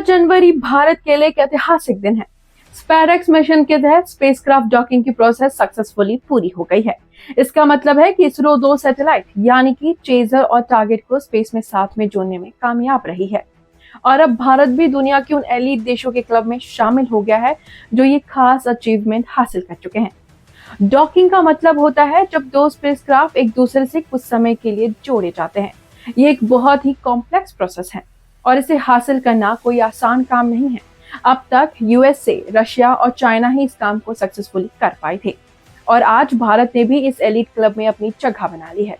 जनवरी भारत के लिए एक ऐतिहासिक दिन है। स्पेसएक्स मिशन के तहत स्पेसक्राफ्ट डॉकिंग की प्रोसेस सक्सेसफुली पूरी हो गई है। इसका मतलब है कि इसरो 2 सैटेलाइट यानी कि चेजर और टारगेट को स्पेस में साथ में जोड़ने में कामयाब रही है। और अब भारत भी दुनिया के उन एलीट देशों के क्लब में शामिल हो गया है जो ये खास अचीवमेंट हासिल कर चुके हैं। डॉकिंग का मतलब होता है जब 2 स्पेसक्राफ्ट एक दूसरे से कुछ समय के लिए जोड़े जाते हैं। ये एक बहुत ही कॉम्प्लेक्स प्रोसेस है और इसे हासिल करना कोई आसान काम नहीं है। अब तक यूएसए, रशिया और चाइना ही इस काम को सक्सेसफुली कर पाए थे और आज भारत ने भी इस एलीट क्लब में अपनी जगह बना ली है।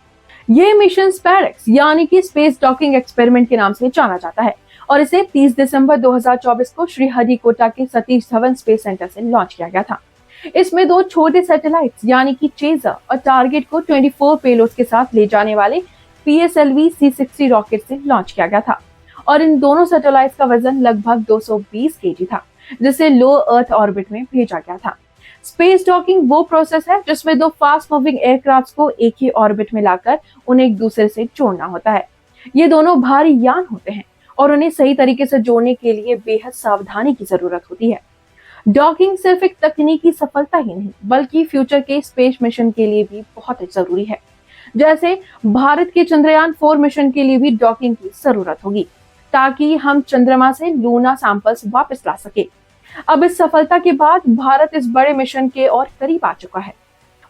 ये मिशन स्पेसएक्स यानी कि स्पेस डॉकिंग एक्सपेरिमेंट के नाम से जाना जाता है और इसे 30 दिसंबर 2024 को श्रीहरिकोटा के सतीश धवन स्पेस सेंटर से लॉन्च किया गया था। इसमें 2 छोटे सैटेलाइट्स यानी कि चेजर और टारगेट को 24 पेलोड्स के साथ ले जाने वाले PSLV C60 रॉकेट से लॉन्च किया गया था और इन दोनों सैटेलाइट्स का वजन लगभग 220 kg था, जिसे लो अर्थ ऑर्बिट में भेजा गया था। स्पेस डॉकिंग वो प्रोसेस है जिसमें 2 फास्ट मूविंग एयरक्राफ्ट को एक ही ऑर्बिट में लाकर उन्हें एक दूसरे से जोड़ना होता है। ये दोनों भारी यान होते हैं और उन्हें सही तरीके से जोड़ने के लिए बेहद सावधानी की जरूरत होती है। डॉकिंग सिर्फ एक तकनीकी सफलता ही नहीं बल्कि फ्यूचर के स्पेस मिशन के लिए भी बहुत जरूरी है। जैसे भारत के चंद्रयान 4 मिशन के लिए भी डॉकिंग की जरूरत होगी ताकि हम चंद्रमा से लूना सैंपल्स वापस ला सके। अब इस सफलता के बाद भारत इस बड़े मिशन के और करीब आ चुका है।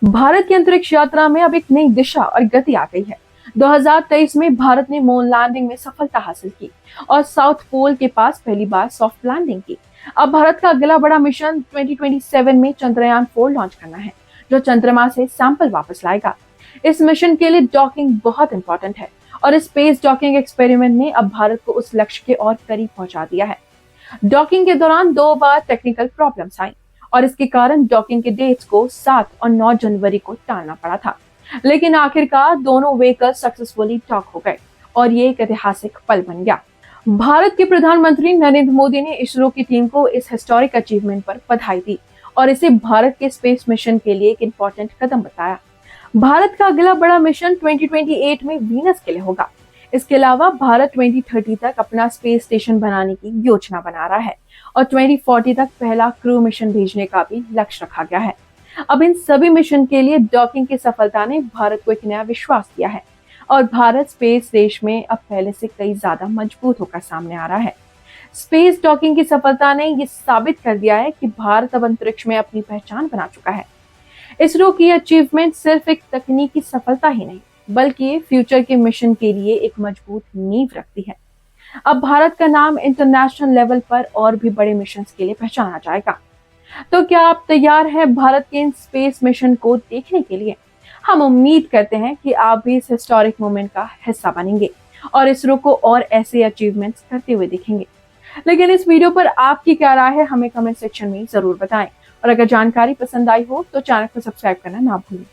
भारत की अंतरिक्ष यात्रा में अब एक नई दिशा और गति आ गई है। 2023 में भारत ने मून लैंडिंग में सफलता हासिल की और साउथ पोल के पास पहली बार सॉफ्ट लैंडिंग की। अब भारत का अगला बड़ा मिशन 2027 में चंद्रयान 4 लॉन्च करना है जो चंद्रमा से सैंपल वापस लाएगा। इस मिशन के लिए डॉकिंग बहुत इंपॉर्टेंट है और इस स्पेस डॉकिंग एक्सपेरिमेंट ने अब भारत को उस लक्ष्य के और करीब पहुंचा दिया है। डॉकिंग के दौरान 2 बार टेक्निकल प्रॉब्लम्स आई और इसके कारण डॉकिंग के डेट्स को 7 और 9 जनवरी को टालना पड़ा था, लेकिन आखिरकार दोनों व्हीकल सक्सेसफुली डॉक हो गए और ये एक ऐतिहासिक पल बन गया। भारत के प्रधानमंत्री नरेंद्र मोदी ने इसरो की टीम को इस हिस्टोरिक अचीवमेंट पर बधाई दी और इसे भारत के स्पेस मिशन के लिए एक इम्पोर्टेंट कदम बताया। भारत का अगला बड़ा मिशन 2028 में वीनस के लिए होगा। इसके अलावा भारत 2030 तक अपना स्पेस स्टेशन बनाने की योजना बना रहा है और 2040 तक पहला क्रू मिशन भेजने का भी लक्ष्य रखा गया है। अब इन सभी मिशन के लिए डॉकिंग की सफलता ने भारत को एक नया विश्वास दिया है और भारत स्पेस देश में अब पहले से कई ज्यादा मजबूत होकर सामने आ रहा है। स्पेस डॉकिंग की सफलता ने ये साबित कर दिया है कि भारत अब अंतरिक्ष में अपनी पहचान बना चुका है। इसरो की अचीवमेंट सिर्फ एक तकनीकी सफलता ही नहीं बल्कि फ्यूचर के मिशन के लिए एक मजबूत नींव रखती है। अब भारत का नाम इंटरनेशनल लेवल पर और भी बड़े मिशन के लिए पहचाना जाएगा। तो क्या आप तैयार हैं भारत के इन स्पेस मिशन को देखने के लिए? हम उम्मीद करते हैं कि आप भी इस हिस्टोरिक मोमेंट का हिस्सा बनेंगे और इसरो को और ऐसे अचीवमेंट्स करते हुए दिखेंगे। लेकिन इस वीडियो पर आपकी क्या राय है हमें कमेंट सेक्शन में जरूर बताएं और अगर जानकारी पसंद आई हो तो चैनल को सब्सक्राइब करना ना भूलें।